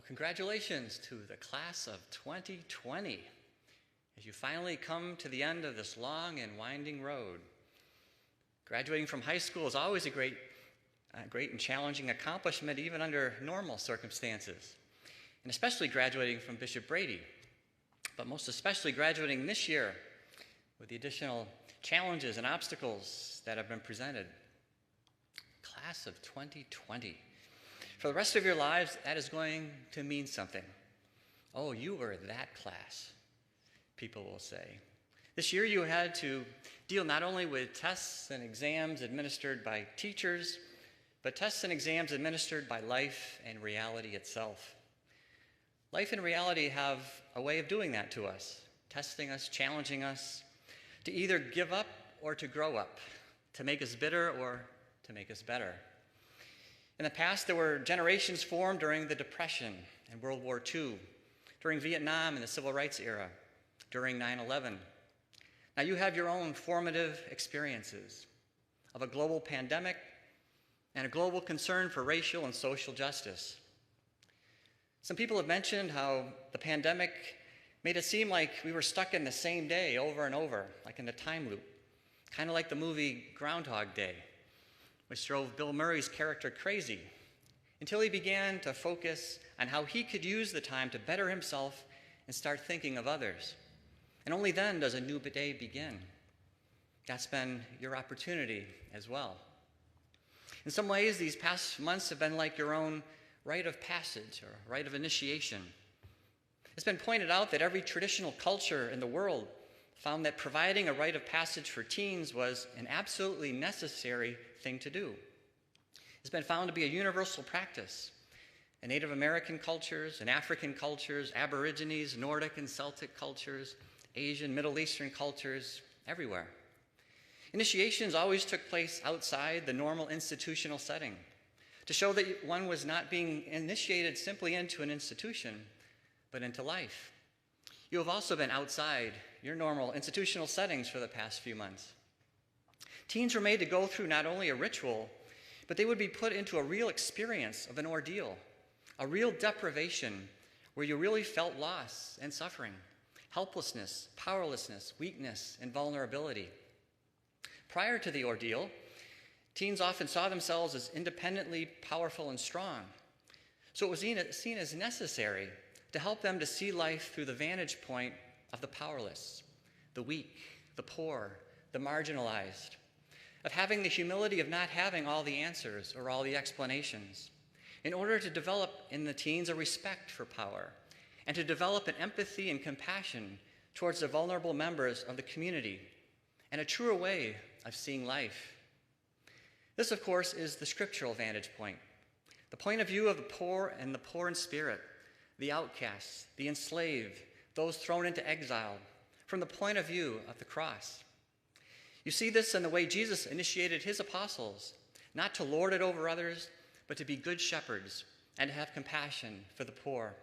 Well, congratulations to the class of 2020 as you finally come to the end of this long and winding road. Graduating from high school is always a great and challenging accomplishment, even under normal circumstances, and especially graduating from Bishop Brady, but most especially graduating this year with the additional challenges and obstacles that have been presented. Class of 2020. For the rest of your lives, that is going to mean something. Oh, you were that class, people will say. This year you had to deal not only with tests and exams administered by teachers, but tests and exams administered by life and reality itself. Life and reality have a way of doing that to us, testing us, challenging us, to either give up or to grow up, to make us bitter or to make us better. In the past, there were generations formed during the Depression and World War II, during Vietnam and the Civil Rights era, during 9/11. Now you have your own formative experiences of a global pandemic and a global concern for racial and social justice. Some people have mentioned how the pandemic made it seem like we were stuck in the same day over and over, like in a time loop, kind of like the movie Groundhog Day, which drove Bill Murray's character crazy until he began to focus on how he could use the time to better himself and start thinking of others. And only then does a new day begin. That's been your opportunity as well. In some ways, these past months have been like your own rite of passage or rite of initiation. It's been pointed out that every traditional culture in the world found that providing a rite of passage for teens was an absolutely necessary thing to do. It's been found to be a universal practice in Native American cultures, in African cultures, Aborigines, Nordic and Celtic cultures, Asian, Middle Eastern cultures, everywhere. Initiations always took place outside the normal institutional setting to show that one was not being initiated simply into an institution, but into life. You have also been outside your normal institutional settings for the past few months. Teens were made to go through not only a ritual, but they would be put into a real experience of an ordeal, a real deprivation where you really felt loss and suffering, helplessness, powerlessness, weakness, and vulnerability. Prior to the ordeal, teens often saw themselves as independently powerful and strong. So it was seen as necessary to help them to see life through the vantage point of the powerless, the weak, the poor, the marginalized, of having the humility of not having all the answers or all the explanations, in order to develop in the teens a respect for power and to develop an empathy and compassion towards the vulnerable members of the community and a truer way of seeing life. This, of course, is the scriptural vantage point, the point of view of the poor and the poor in spirit, the outcasts, the enslaved, those thrown into exile, from the point of view of the cross. You see this in the way Jesus initiated his apostles, not to lord it over others, but to be good shepherds and to have compassion for the poor.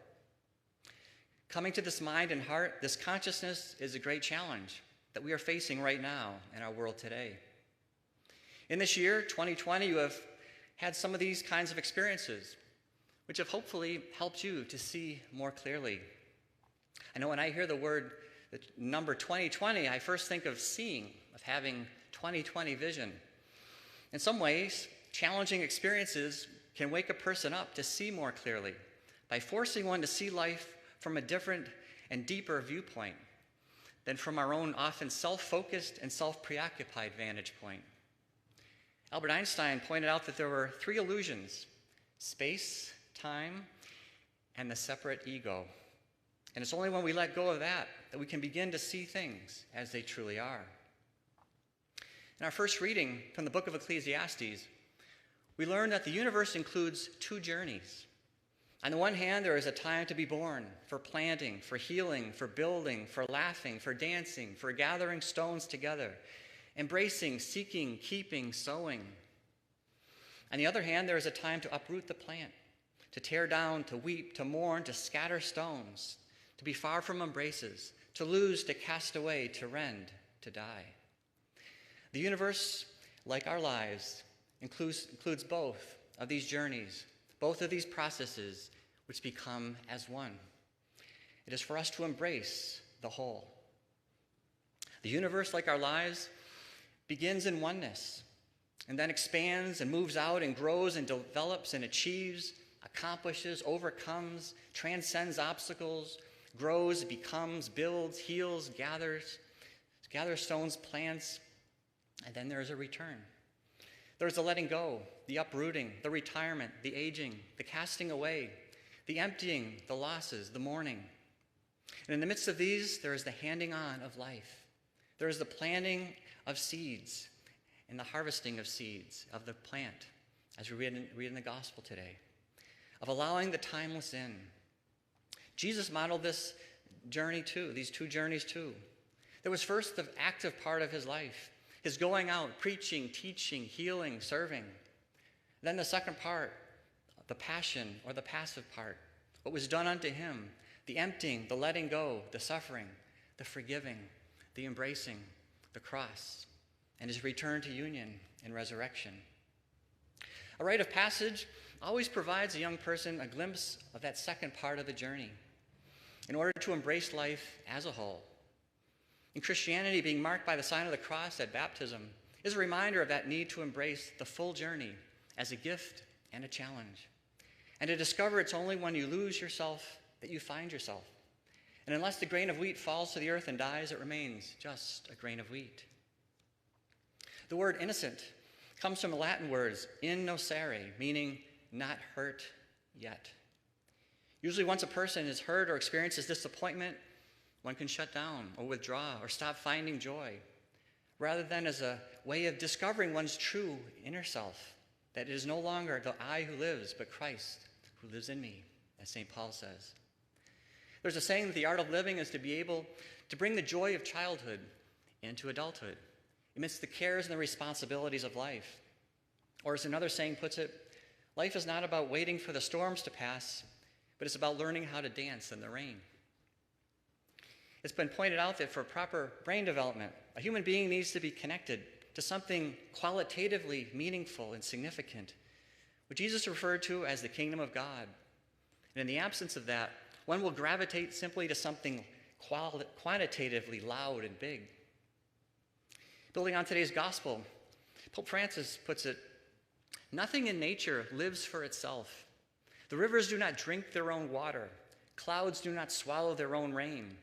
Coming to this mind and heart, this consciousness is a great challenge that we are facing right now in our world today. In this year, 2020, you have had some of these kinds of experiences, which have hopefully helped you to see more clearly. I know when I hear the number 2020, I first think of seeing, of having 20/20 vision. In some ways, challenging experiences can wake a person up to see more clearly by forcing one to see life from a different and deeper viewpoint than from our own often self-focused and self-preoccupied vantage point. Albert Einstein pointed out that there were three illusions: space, time, and the separate ego. And it's only when we let go of that we can begin to see things as they truly are. In our first reading from the book of Ecclesiastes, we learn that the universe includes two journeys. On the one hand, there is a time to be born, for planting, for healing, for building, for laughing, for dancing, for gathering stones together, embracing, seeking, keeping, sowing. On the other hand, there is a time to uproot the plant, to tear down, to weep, to mourn, to scatter stones, to be far from embraces, to lose, to cast away, to rend, to die. The universe, like our lives, includes both of these journeys, both of these processes which become as one. It is for us to embrace the whole. The universe, like our lives, begins in oneness and then expands and moves out and grows and develops and achieves, accomplishes, overcomes, transcends obstacles, grows, becomes, builds, heals, gathers stones, plants, and then there is a return. There's the letting go, the uprooting, the retirement, the aging, the casting away, the emptying, the losses, the mourning. And in the midst of these, there is the handing on of life. There is the planting of seeds and the harvesting of seeds of the plant, as we read in the gospel today, of allowing the timeless in. Jesus modeled this journey too, these two journeys too. There was first the active part of his life, his going out, preaching, teaching, healing, serving. Then the second part, the passion or the passive part, what was done unto him, the emptying, the letting go, the suffering, the forgiving, the embracing, the cross, and his return to union and resurrection. A rite of passage always provides a young person a glimpse of that second part of the journey in order to embrace life as a whole. In Christianity, being marked by the sign of the cross at baptism is a reminder of that need to embrace the full journey as a gift and a challenge, and to discover it's only when you lose yourself that you find yourself. And unless the grain of wheat falls to the earth and dies, it remains just a grain of wheat. The word innocent comes from the Latin words in nocere, meaning not hurt yet. Usually once a person is hurt or experiences disappointment, one can shut down or withdraw or stop finding joy, rather than as a way of discovering one's true inner self, that it is no longer the I who lives, but Christ who lives in me, as St. Paul says. There's a saying that the art of living is to be able to bring the joy of childhood into adulthood, amidst the cares and the responsibilities of life. Or as another saying puts it, life is not about waiting for the storms to pass, but it's about learning how to dance in the rain. It's been pointed out that for proper brain development, a human being needs to be connected to something qualitatively meaningful and significant, what Jesus referred to as the kingdom of God. And in the absence of that, one will gravitate simply to something quantitatively loud and big. Building on today's gospel, Pope Francis puts it, nothing in nature lives for itself. The rivers do not drink their own water. Clouds do not swallow their own rain.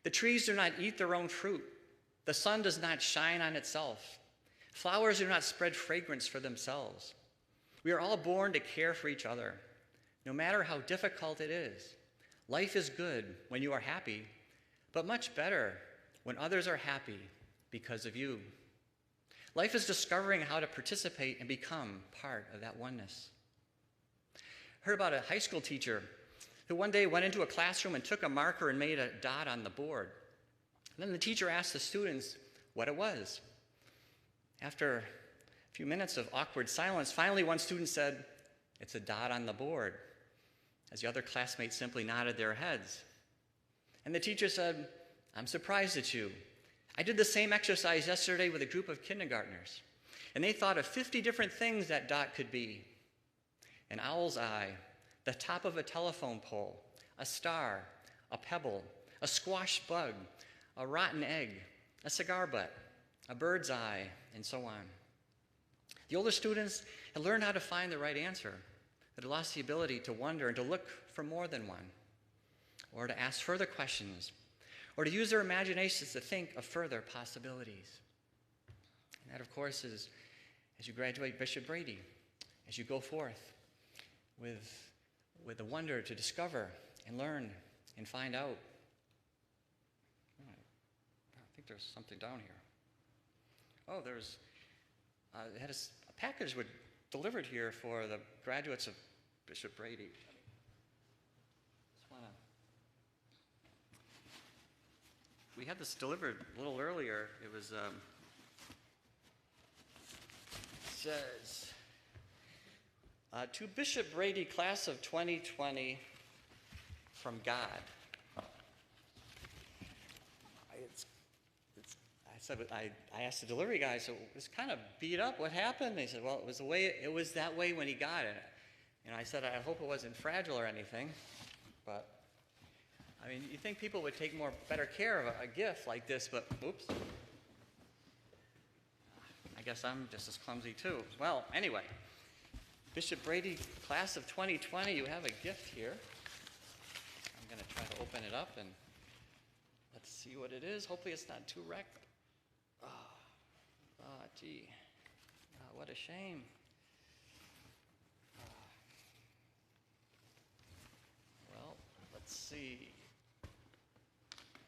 The trees do not eat their own fruit. The sun does not shine on itself. Flowers do not spread fragrance for themselves. We are all born to care for each other, no matter how difficult it is. Life is good when you are happy, but much better when others are happy because of you. Life is discovering how to participate and become part of that oneness. I heard about a high school teacher who one day went into a classroom and took a marker and made a dot on the board. And then the teacher asked the students what it was. After a few minutes of awkward silence, finally one student said, "It's a dot on the board," as the other classmates simply nodded their heads. And the teacher said, "I'm surprised at you. I did the same exercise yesterday with a group of kindergartners, and they thought of 50 different things that dot could be. An owl's eye, the top of a telephone pole, a star, a pebble, a squash bug, a rotten egg, a cigar butt, a bird's eye, and so on." The older students had learned how to find the right answer, but had lost the ability to wonder and to look for more than one, or to ask further questions, or to use their imaginations to think of further possibilities. And that, of course, is as you graduate Bishop Brady, as you go forth with the wonder to discover and learn and find out. I think there's something down here. Oh, there's it had a package delivered here for the graduates of Bishop Brady. We had this delivered a little earlier. It was says to Bishop Brady, class of 2020, from God. I asked the delivery guy, so it was kind of beat up. What happened? They said, well, it was that way when he got it. And I said, I hope it wasn't fragile or anything, but I mean, you think people would take better care of a gift like this, but oops. I guess I'm just as clumsy too. Well, anyway, Bishop Brady, class of 2020, you have a gift here. I'm going to try to open it up and let's see what it is. Hopefully it's not too wrecked. Gee. What a shame. Well, let's see.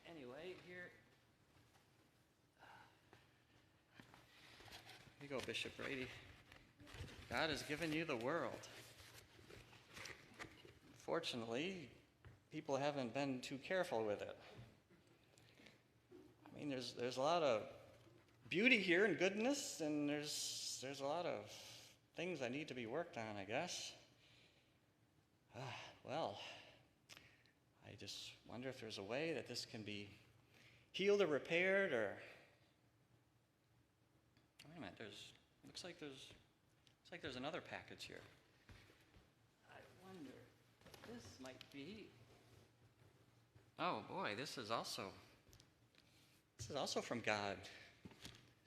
Anyway, here you go, Bishop Brady. God has given you the world. Fortunately, people haven't been too careful with it. I mean, there's a lot of beauty here and goodness, and there's a lot of things that need to be worked on, I guess. Well, I just wonder if there's a way that this can be healed or repaired, or wait a minute. Looks like there's another package here. I wonder if this might be. Oh boy, this is also from God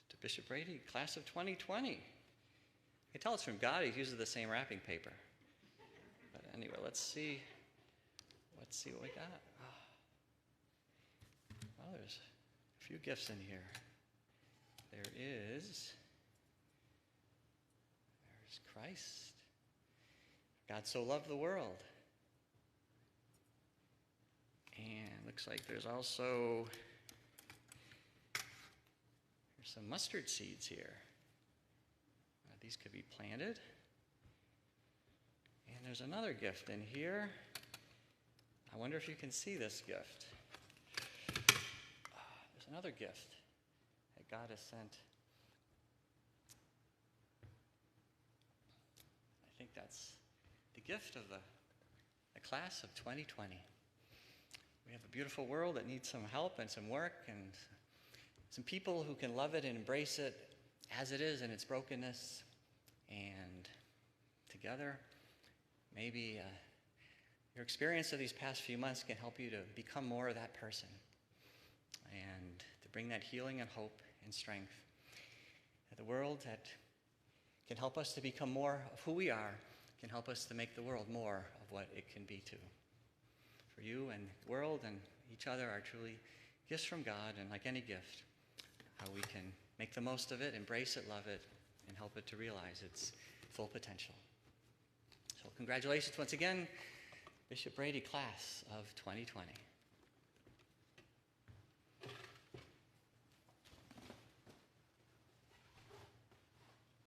to Bishop Brady, class of 2020. I can tell it's from God. He uses the same wrapping paper. But anyway, let's see what we got. Well, there's a few gifts in here. There's Christ. God so loved the world. And looks like there's some mustard seeds here. These could be planted. And there's another gift in here. I wonder if you can see this gift. There's another gift that God has sent. I think that's the gift of the class of 2020. We have a beautiful world that needs some help and some work and some people who can love it and embrace it as it is in its brokenness. And together, maybe your experience of these past few months can help you to become more of that person and to bring that healing and hope and strength. That the world that can help us to become more of who we are can help us to make the world more of what it can be too. For you and the world and each other are truly gifts from God, and like any gift, how we can make the most of it, embrace it, love it, and help it to realize its full potential. So congratulations once again, Bishop Brady, class of 2020.